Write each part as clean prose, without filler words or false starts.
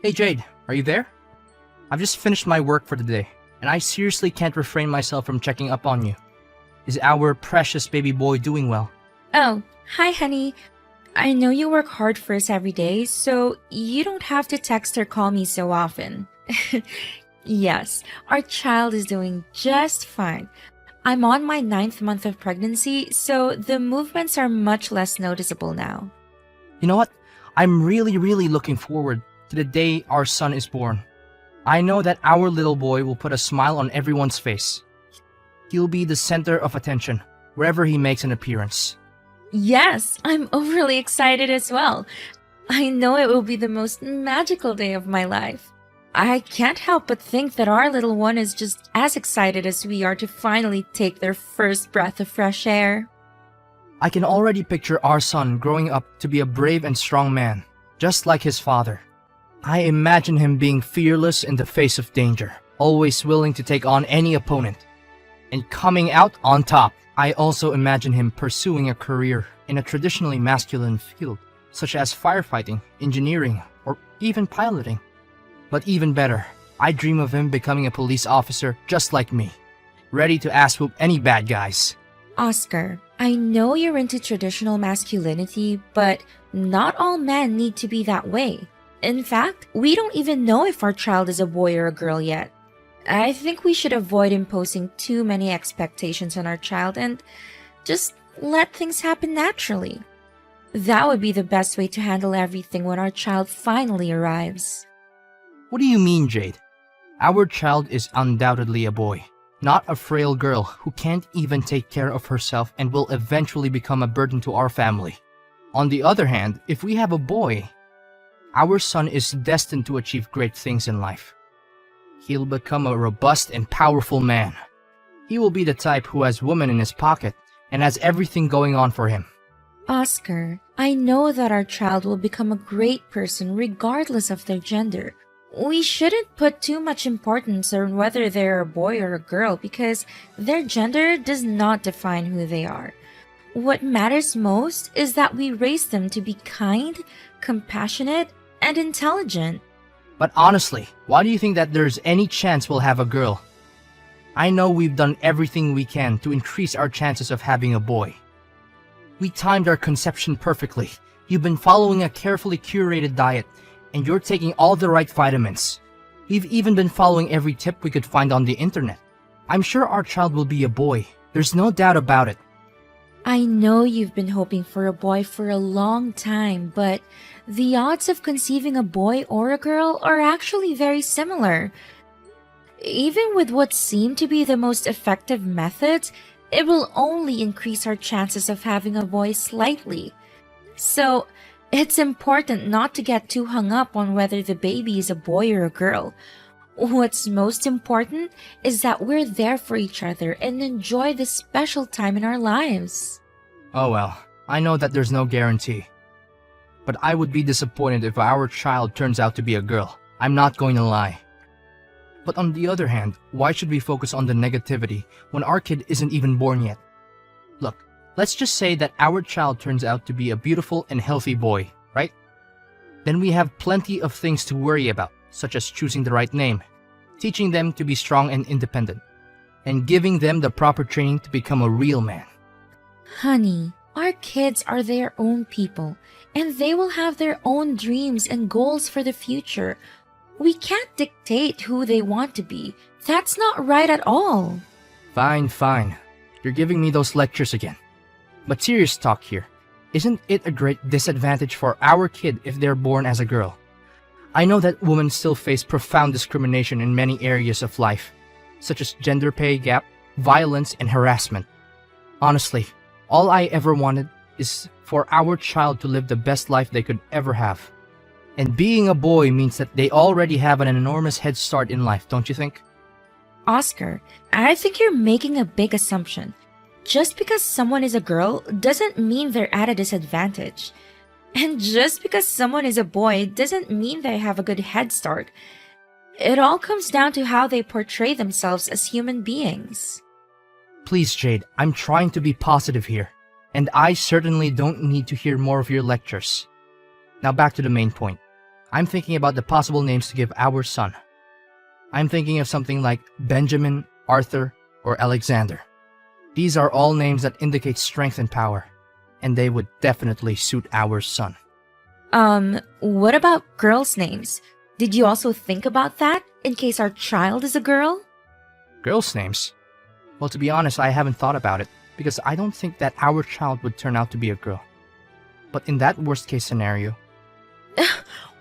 Hey Jade, are you there? I've just finished my work for the day, and I seriously can't refrain myself from checking up on you. Is our precious baby boy doing well? Oh, hi, honey. I know you work hard for us every day, so you don't have to text or call me so often. Yes, our child is doing just fine. I'm on my ninth month of pregnancy, so the movements are much less noticeable now. You know what? I'm really looking forward to the day our son is born. I know that our little boy will put a smile on everyone's face. He'll be the center of attention wherever he makes an appearance. Yes, I'm overly excited as well. I know it will be the most magical day of my life. I can't help but think that our little one is just as excited as we are to finally take their first breath of fresh air. I can already picture our son growing up to be a brave and strong man, just like his father. I imagine him being fearless in the face of danger, always willing to take on any opponent, and coming out on top. I also imagine him pursuing a career in a traditionally masculine field, such as firefighting, engineering, or even piloting. But even better, I dream of him becoming a police officer just like me, ready to ass whoop any bad guys. Oscar, I know you're into traditional masculinity, but not all men need to be that way. In fact, we don't even know if our child is a boy or a girl yet. I think we should avoid imposing too many expectations on our child and just let things happen naturally. That would be the best way to handle everything when our child finally arrives. What do you mean, Jade? Our child is undoubtedly a boy, not a frail girl who can't even take care of herself and will eventually become a burden to our family. On the other hand, if we have a boy, our son is destined to achieve great things in life. He'll become a robust and powerful man. He will be the type who has women in his pocket and has everything going on for him. Oscar, I know that our child will become a great person regardless of their gender. We shouldn't put too much importance on whether they're a boy or a girl because their gender does not define who they are. What matters most is that we raise them to be kind, compassionate, and intelligent. But honestly, why do you think that there's any chance we'll have a girl? I know we've done everything we can to increase our chances of having a boy. We timed our conception perfectly. You've been following a carefully curated diet, and you're taking all the right vitamins. We've even been following every tip we could find on the internet. I'm sure our child will be a boy. There's no doubt about it. I know you've been hoping for a boy for a long time, but the odds of conceiving a boy or a girl are actually very similar. Even with what seem to be the most effective methods, it will only increase our chances of having a boy slightly. So, it's important not to get too hung up on whether the baby is a boy or a girl. What's most important is that we're there for each other and enjoy this special time in our lives. Oh well, I know that there's no guarantee. But I would be disappointed if our child turns out to be a girl. I'm not going to lie. But on the other hand, why should we focus on the negativity when our kid isn't even born yet? Look, let's just say that our child turns out to be a beautiful and healthy boy, right? Then we have plenty of things to worry about, such as choosing the right name, teaching them to be strong and independent, and giving them the proper training to become a real man. Honey, our kids are their own people, and they will have their own dreams and goals for the future. We can't dictate who they want to be. That's not right at all. Fine. You're giving me those lectures again. But serious talk here. Isn't it a great disadvantage for our kid if they're born as a girl? I know that women still face profound discrimination in many areas of life, such as gender pay gap, violence, and harassment. Honestly, all I ever wanted is for our child to live the best life they could ever have. And being a boy means that they already have an enormous head start in life, don't you think? Oscar, I think you're making a big assumption. Just because someone is a girl doesn't mean they're at a disadvantage. And just because someone is a boy doesn't mean they have a good head start. It all comes down to how they portray themselves as human beings. Please, Jade, I'm trying to be positive here, and I certainly don't need to hear more of your lectures. Now back to the main point. I'm thinking about the possible names to give our son. I'm thinking of something like Benjamin, Arthur, or Alexander. These are all names that indicate strength and power, and they would definitely suit our son. What about girls' names? Did you also think about that, in case our child is a girl? Girls' names? Well, to be honest, I haven't thought about it, because I don't think that our child would turn out to be a girl. But in that worst-case scenario...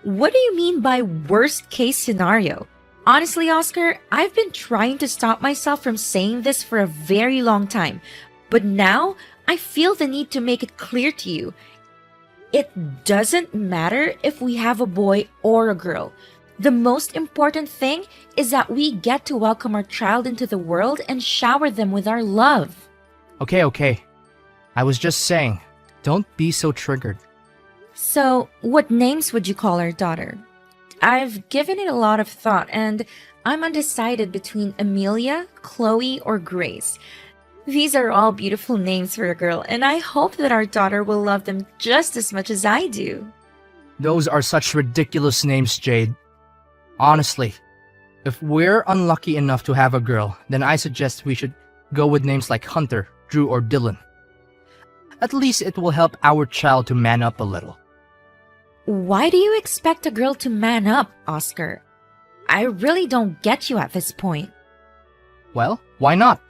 What do you mean by worst-case scenario? Honestly, Oscar, I've been trying to stop myself from saying this for a very long time, but now I feel the need to make it clear to you. It doesn't matter if we have a boy or a girl. The most important thing is that we get to welcome our child into the world and shower them with our love. Okay. I was just saying, don't be so triggered. So, what names would you call our daughter? I've given it a lot of thought, and I'm undecided between Amelia, Chloe, or Grace. These are all beautiful names for a girl, and I hope that our daughter will love them just as much as I do. Those are such ridiculous names, Jade. Honestly, if we're unlucky enough to have a girl, then I suggest we should go with names like Hunter, Drew, or Dylan. At least it will help our child to man up a little. Why do you expect a girl to man up, Oscar? I really don't get you at this point. Well, why not?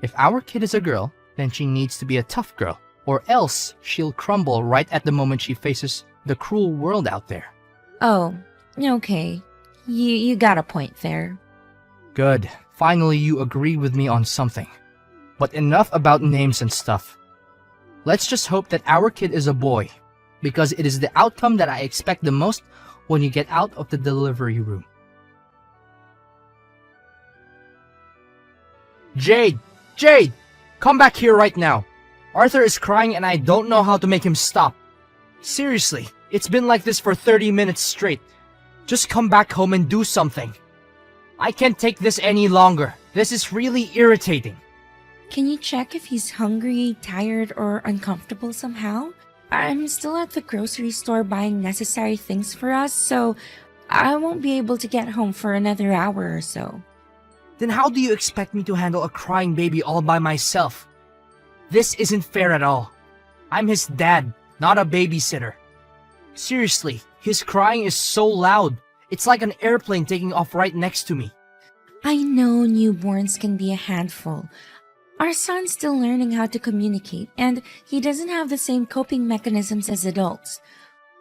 If our kid is a girl, then she needs to be a tough girl, or else she'll crumble right at the moment she faces the cruel world out there. Oh, okay. You got a point there. Good. Finally, you agree with me on something. But enough about names and stuff. Let's just hope that our kid is a boy, because it is the outcome that I expect the most when you get out of the delivery room. Jade! Jade! Come back here right now. Arthur is crying and I don't know how to make him stop. Seriously, it's been like this for 30 minutes straight. Just come back home and do something. I can't take this any longer. This is really irritating. Can you check if he's hungry, tired, or uncomfortable somehow? I'm still at the grocery store buying necessary things for us, so I won't be able to get home for another hour or so. Then how do you expect me to handle a crying baby all by myself? This isn't fair at all. I'm his dad, not a babysitter. Seriously, his crying is so loud. It's like an airplane taking off right next to me. I know newborns can be a handful. Our son's still learning how to communicate, and he doesn't have the same coping mechanisms as adults.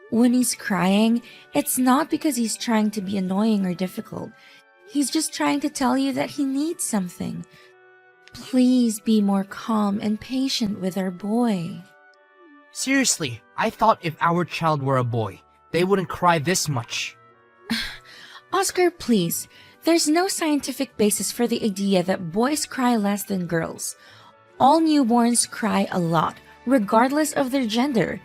When he's crying, it's not because he's trying to be annoying or difficult. He's just trying to tell you that he needs something. Please be more calm and patient with our boy. Seriously, I thought if our child were a boy, they wouldn't cry this much. Oscar, please. There's no scientific basis for the idea that boys cry less than girls. All newborns cry a lot, regardless of their gender,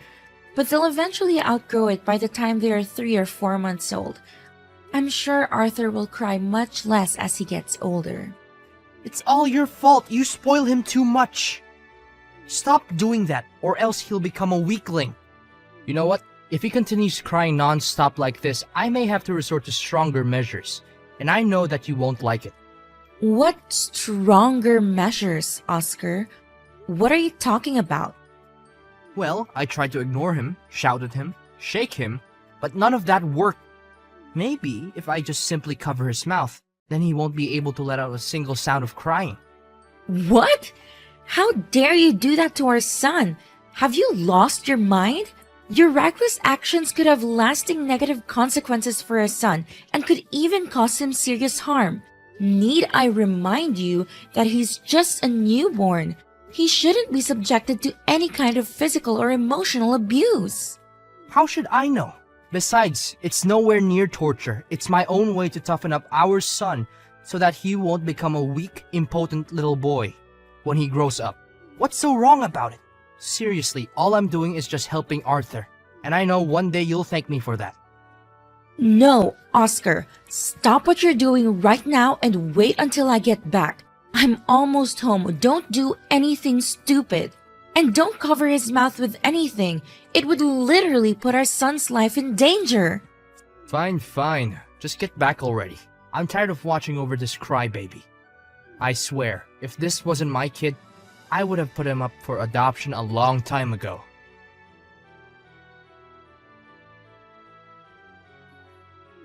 but they'll eventually outgrow it by the time they are 3 or 4 months old. I'm sure Arthur will cry much less as he gets older. It's all your fault. You spoil him too much. Stop doing that, or else he'll become a weakling. You know what? If he continues crying non-stop like this, I may have to resort to stronger measures. And I know that you won't like it. What stronger measures, Oscar? What are you talking about? Well, I tried to ignore him, shout at him, shake him, but none of that worked. Maybe if I just simply cover his mouth, then he won't be able to let out a single sound of crying. What? How dare you do that to our son? Have you lost your mind? Your reckless actions could have lasting negative consequences for our son and could even cause him serious harm. Need I remind you that he's just a newborn? He shouldn't be subjected to any kind of physical or emotional abuse. How should I know? Besides, it's nowhere near torture. It's my own way to toughen up our son so that he won't become a weak, impotent little boy when he grows up. What's so wrong about it? Seriously, all I'm doing is just helping Arthur, and I know one day you'll thank me for that. No, Oscar, stop what you're doing right now and wait until I get back. I'm almost home. Don't do anything stupid. And don't cover his mouth with anything. It would literally put our son's life in danger. Fine, fine. Just get back already. I'm tired of watching over this crybaby. I swear, if this wasn't my kid, I would have put him up for adoption a long time ago.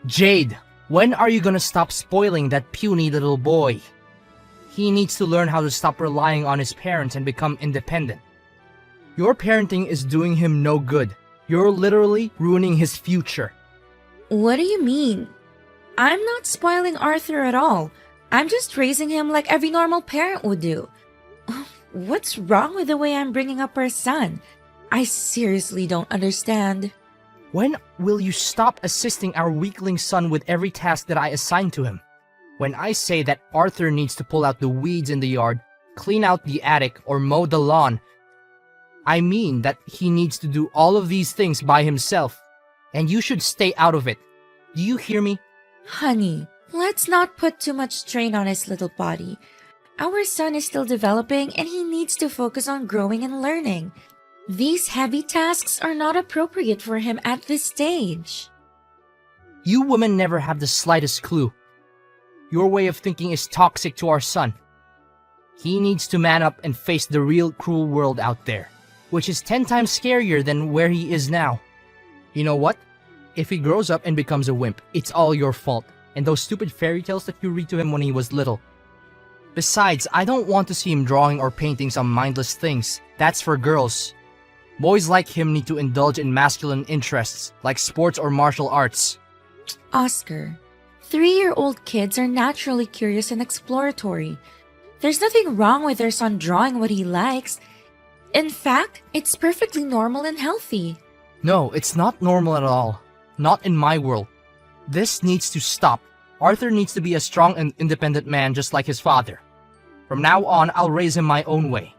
Jade, when are you gonna stop spoiling that puny little boy? He needs to learn how to stop relying on his parents and become independent. Your parenting is doing him no good. You're literally ruining his future. What do you mean? I'm not spoiling Arthur at all. I'm just raising him like every normal parent would do. What's wrong with the way I'm bringing up our son? I seriously don't understand. When will you stop assisting our weakling son with every task that I assign to him? When I say that Arthur needs to pull out the weeds in the yard, clean out the attic, or mow the lawn, I mean that he needs to do all of these things by himself, and you should stay out of it. Do you hear me? Honey, let's not put too much strain on his little body. Our son is still developing and he needs to focus on growing and learning. These heavy tasks are not appropriate for him at this stage. You women never have the slightest clue. Your way of thinking is toxic to our son. He needs to man up and face the real cruel world out there, which is 10 times scarier than where he is now. You know what? If he grows up and becomes a wimp, it's all your fault, and those stupid fairy tales that you read to him when he was little. Besides, I don't want to see him drawing or painting some mindless things. That's for girls. Boys like him need to indulge in masculine interests, like sports or martial arts. Oscar, 3-year-old kids are naturally curious and exploratory. There's nothing wrong with their son drawing what he likes. In fact, it's perfectly normal and healthy. No, it's not normal at all. Not in my world. This needs to stop. Arthur needs to be a strong and independent man just like his father. From now on, I'll raise him my own way.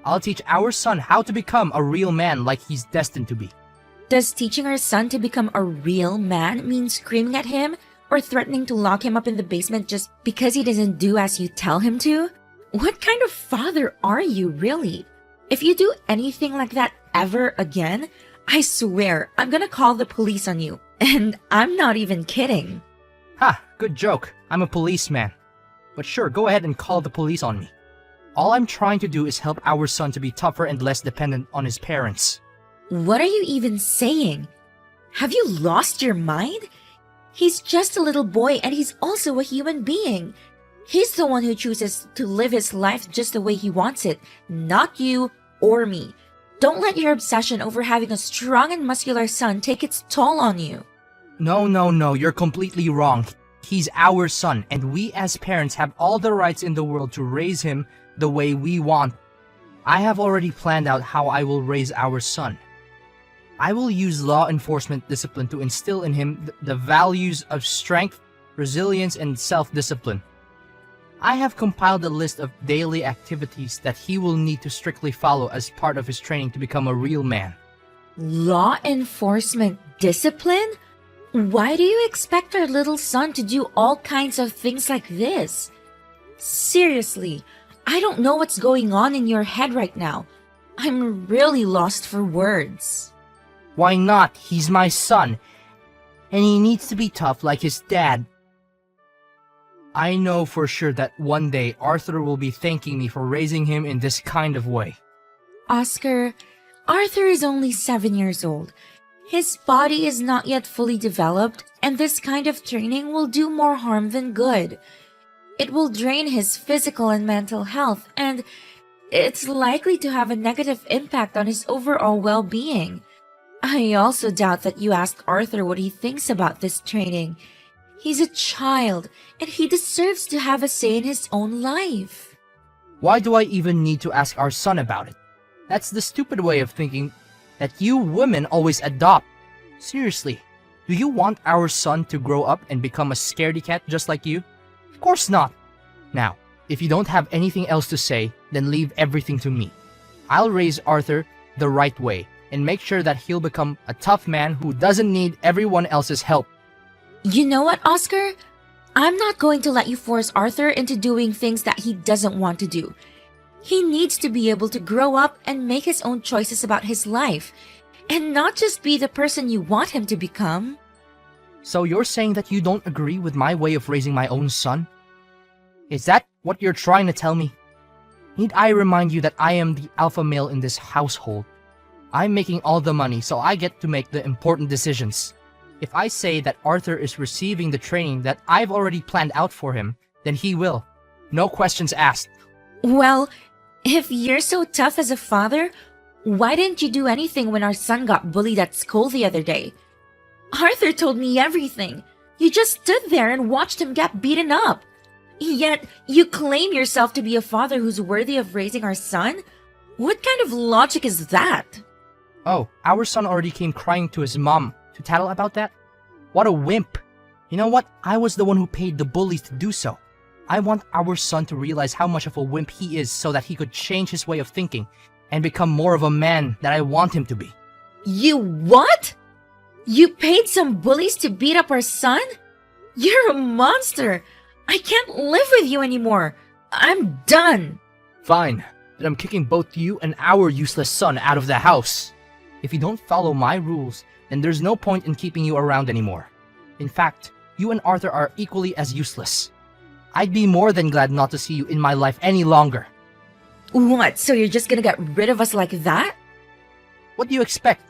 I'll teach our son how to become a real man like he's destined to be. Does teaching our son to become a real man mean screaming at him or threatening to lock him up in the basement just because he doesn't do as you tell him to? What kind of father are you, really? If you do anything like that ever again, I swear I'm gonna call the police on you. And I'm not even kidding. Ha, good joke. I'm a policeman. But sure, go ahead and call the police on me. All I'm trying to do is help our son to be tougher and less dependent on his parents. What are you even saying? Have you lost your mind? He's just a little boy and he's also a human being. He's the one who chooses to live his life just the way he wants it, not you or me. Don't let your obsession over having a strong and muscular son take its toll on you. No, you're completely wrong. He's our son, and we as parents have all the rights in the world to raise him the way we want. I have already planned out how I will raise our son. I will use law enforcement discipline to instill in him the values of strength, resilience, and self-discipline. I have compiled a list of daily activities that he will need to strictly follow as part of his training to become a real man. Law enforcement discipline? Why do you expect our little son to do all kinds of things like this? Seriously, I don't know what's going on in your head right now. I'm really lost for words. Why not? He's my son, and he needs to be tough like his dad. I know for sure that one day Arthur will be thanking me for raising him in this kind of way. Oscar, Arthur is only 7 years old. His body is not yet fully developed, and this kind of training will do more harm than good. It will drain his physical and mental health, and it's likely to have a negative impact on his overall well-being. I also doubt that you asked Arthur what he thinks about this training. He's a child, and he deserves to have a say in his own life. Why do I even need to ask our son about it? That's the stupid way of thinking that you women always adopt. Seriously, do you want our son to grow up and become a scaredy cat just like you? Of course not. Now, if you don't have anything else to say, then leave everything to me. I'll raise Arthur the right way and make sure that he'll become a tough man who doesn't need everyone else's help. You know what, Oscar? I'm not going to let you force Arthur into doing things that he doesn't want to do. He needs to be able to grow up and make his own choices about his life, and not just be the person you want him to become. So you're saying that you don't agree with my way of raising my own son? Is that what you're trying to tell me? Need I remind you that I am the alpha male in this household? I'm making all the money, so I get to make the important decisions. If I say that Arthur is receiving the training that I've already planned out for him, then he will. No questions asked. Well, if you're so tough as a father, why didn't you do anything when our son got bullied at school the other day? Arthur told me everything. You just stood there and watched him get beaten up. Yet, you claim yourself to be a father who's worthy of raising our son? What kind of logic is that? Oh, our son already came crying to his mom to tattle about that? What a wimp! You know what? I was the one who paid the bullies to do so. I want our son to realize how much of a wimp he is so that he could change his way of thinking and become more of a man that I want him to be. You what? You paid some bullies to beat up our son? You're a monster! I can't live with you anymore! I'm done! Fine, then I'm kicking both you and our useless son out of the house. If you don't follow my rules, then there's no point in keeping you around anymore. In fact, you and Arthur are equally as useless. I'd be more than glad not to see you in my life any longer. What, so you're just gonna get rid of us like that? What do you expect?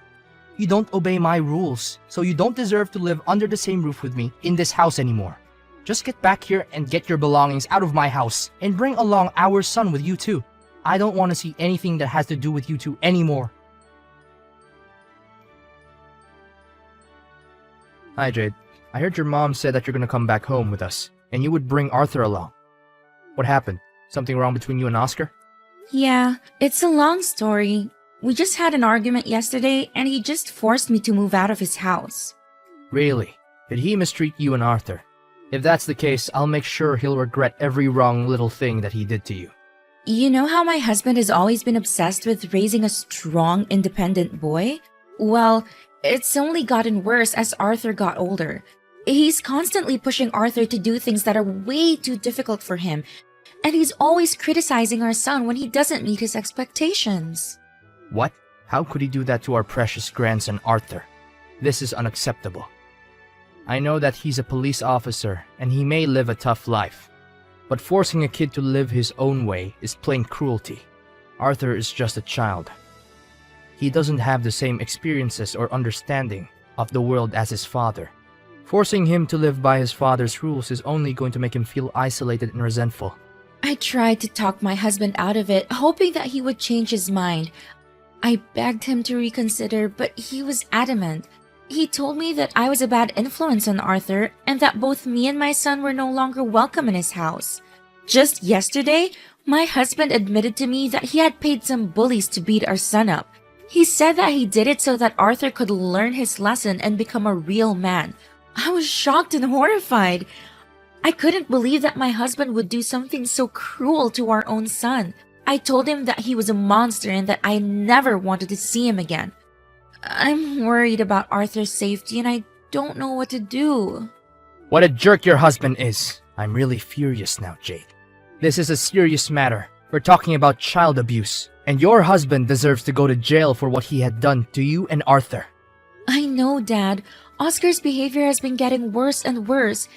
You don't obey my rules, so you don't deserve to live under the same roof with me in this house anymore. Just get back here and get your belongings out of my house, and bring along our son with you too. I don't want to see anything that has to do with you two anymore. Hi Jade, I heard your mom said that you're gonna come back home with us, and you would bring Arthur along. What happened? Something wrong between you and Oscar? Yeah, it's a long story. We just had an argument yesterday, and he just forced me to move out of his house. Really? Did he mistreat you and Arthur? If that's the case, I'll make sure he'll regret every wrong little thing that he did to you. You know how my husband has always been obsessed with raising a strong, independent boy? Well, it's only gotten worse as Arthur got older. He's constantly pushing Arthur to do things that are way too difficult for him, and he's always criticizing our son when he doesn't meet his expectations. What? How could he do that to our precious grandson Arthur? This is unacceptable. I know that he's a police officer and he may live a tough life, but forcing a kid to live his own way is plain cruelty. Arthur is just a child. He doesn't have the same experiences or understanding of the world as his father. Forcing him to live by his father's rules is only going to make him feel isolated and resentful. I tried to talk my husband out of it, hoping that he would change his mind. I begged him to reconsider, but he was adamant. He told me that I was a bad influence on Arthur and that both me and my son were no longer welcome in his house. Just yesterday, my husband admitted to me that he had paid some bullies to beat our son up. He said that he did it so that Arthur could learn his lesson and become a real man. I was shocked and horrified. I couldn't believe that my husband would do something so cruel to our own son. I told him that he was a monster and that I never wanted to see him again. I'm worried about Arthur's safety and I don't know what to do. What a jerk your husband is. I'm really furious now, Jade. This is a serious matter. We're talking about child abuse, and your husband deserves to go to jail for what he had done to you and Arthur. I know, Dad. Oscar's behavior has been getting worse and worse.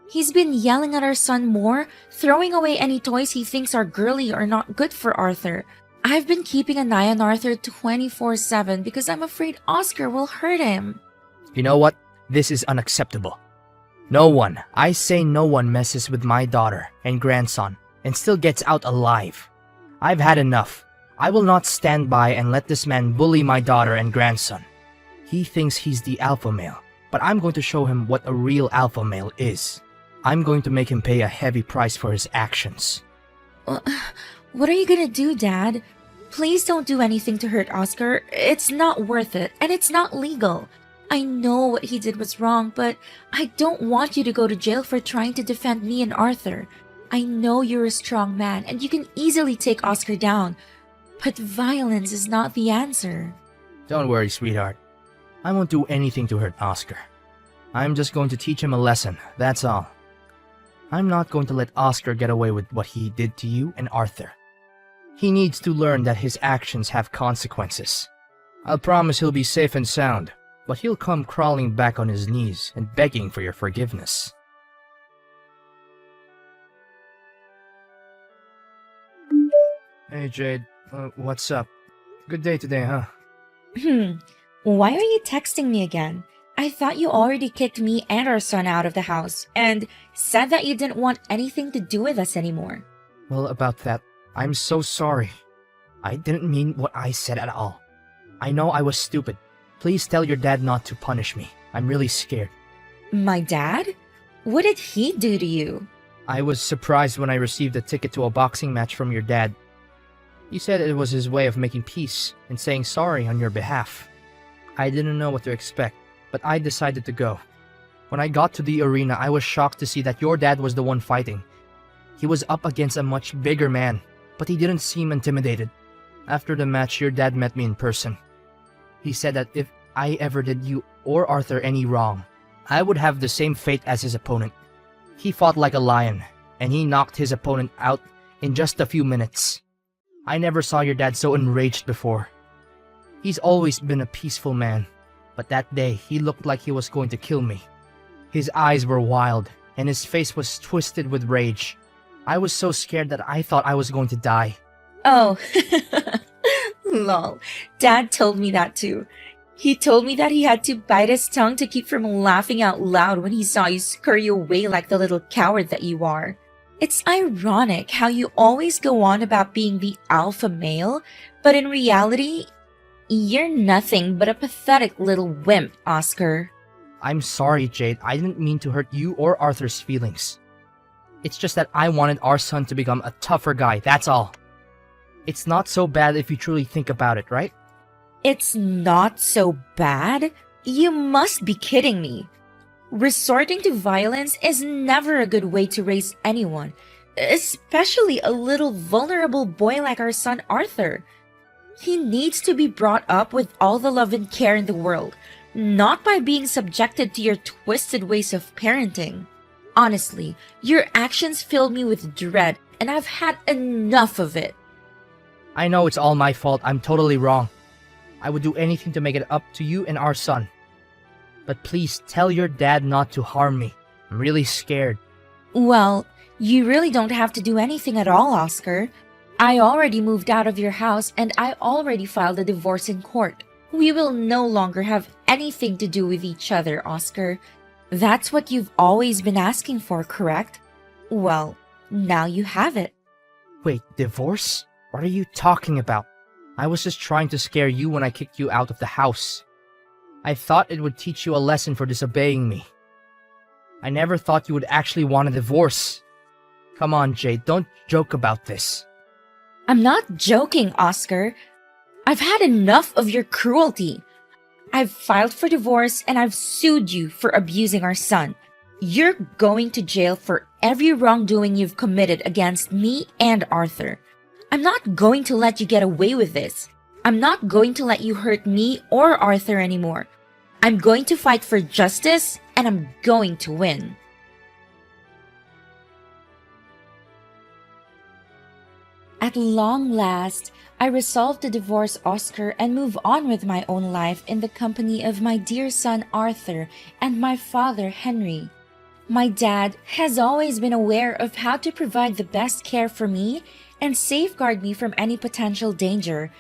He's been yelling at our son more, throwing away any toys he thinks are girly or not good for Arthur. I've been keeping an eye on Arthur 24/7 because I'm afraid Oscar will hurt him. You know what? This is unacceptable. No one, I say no one, messes with my daughter and grandson and still gets out alive. I've had enough. I will not stand by and let this man bully my daughter and grandson. He thinks he's the alpha male, but I'm going to show him what a real alpha male is. I'm going to make him pay a heavy price for his actions. What are you gonna do, Dad? Please don't do anything to hurt Oscar. It's not worth it, and it's not legal. I know what he did was wrong, but I don't want you to go to jail for trying to defend me and Arthur. I know you're a strong man, and you can easily take Oscar down, but violence is not the answer. Don't worry, sweetheart. I won't do anything to hurt Oscar. I'm just going to teach him a lesson, that's all. I'm not going to let Oscar get away with what he did to you and Arthur. He needs to learn that his actions have consequences. I'll promise he'll be safe and sound, but he'll come crawling back on his knees and begging for your forgiveness. Hey Jade, what's up? Good day today, huh? Why are you texting me again? I thought you already kicked me and our son out of the house and said that you didn't want anything to do with us anymore. Well, about that, I'm so sorry. I didn't mean what I said at all. I know I was stupid. Please tell your dad not to punish me. I'm really scared. My dad? What did he do to you? I was surprised when I received a ticket to a boxing match from your dad. He said it was his way of making peace and saying sorry on your behalf. I didn't know what to expect, but I decided to go. When I got to the arena, I was shocked to see that your dad was the one fighting. He was up against a much bigger man, but he didn't seem intimidated. After the match, your dad met me in person. He said that if I ever did you or Arthur any wrong, I would have the same fate as his opponent. He fought like a lion, and he knocked his opponent out in just a few minutes. I never saw your dad so enraged before. He's always been a peaceful man, but that day he looked like he was going to kill me. His eyes were wild, and his face was twisted with rage. I was so scared that I thought I was going to die. Oh, lol. Dad told me that too. He told me that he had to bite his tongue to keep from laughing out loud when he saw you scurry away like the little coward that you are. It's ironic how you always go on about being the alpha male, but in reality, you're nothing but a pathetic little wimp, Oscar. I'm sorry, Jade. I didn't mean to hurt you or Arthur's feelings. It's just that I wanted our son to become a tougher guy, that's all. It's not so bad if you truly think about it, right? It's not so bad? You must be kidding me. Resorting to violence is never a good way to raise anyone, especially a little vulnerable boy like our son Arthur. He needs to be brought up with all the love and care in the world, not by being subjected to your twisted ways of parenting. Honestly, your actions filled me with dread, and I've had enough of it. I know it's all my fault. I'm totally wrong. I would do anything to make it up to you and our son. But please tell your dad not to harm me. I'm really scared. Well, you really don't have to do anything at all, Oscar. I already moved out of your house and I already filed a divorce in court. We will no longer have anything to do with each other, Oscar. That's what you've always been asking for, correct? Well, now you have it. Wait, divorce? What are you talking about? I was just trying to scare you when I kicked you out of the house. I thought it would teach you a lesson for disobeying me. I never thought you would actually want a divorce. Come on, Jade, don't joke about this. I'm not joking, Oscar. I've had enough of your cruelty. I've filed for divorce and I've sued you for abusing our son. You're going to jail for every wrongdoing you've committed against me and Arthur. I'm not going to let you get away with this. I'm not going to let you hurt me or Arthur anymore. I'm going to fight for justice and I'm going to win. At long last, I resolved to divorce Oscar and move on with my own life in the company of my dear son Arthur and my father Henry. My dad has always been aware of how to provide the best care for me and safeguard me from any potential danger.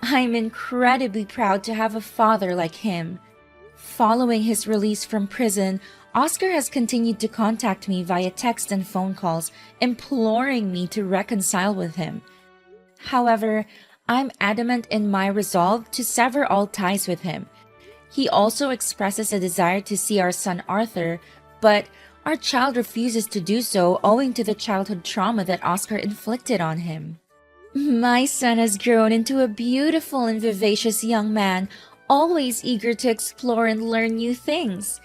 I'm incredibly proud to have a father like him. Following his release from prison, Oscar has continued to contact me via text and phone calls, imploring me to reconcile with him. However, I'm adamant in my resolve to sever all ties with him. He also expresses a desire to see our son Arthur, but our child refuses to do so owing to the childhood trauma that Oscar inflicted on him. My son has grown into a beautiful and vivacious young man, always eager to explore and learn new things.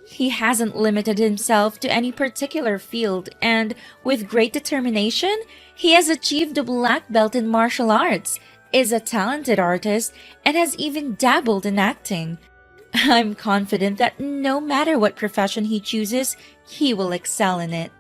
He hasn't limited himself to any particular field, and with great determination, he has achieved a black belt in martial arts, is a talented artist, and has even dabbled in acting. I'm confident that no matter what profession he chooses, he will excel in it.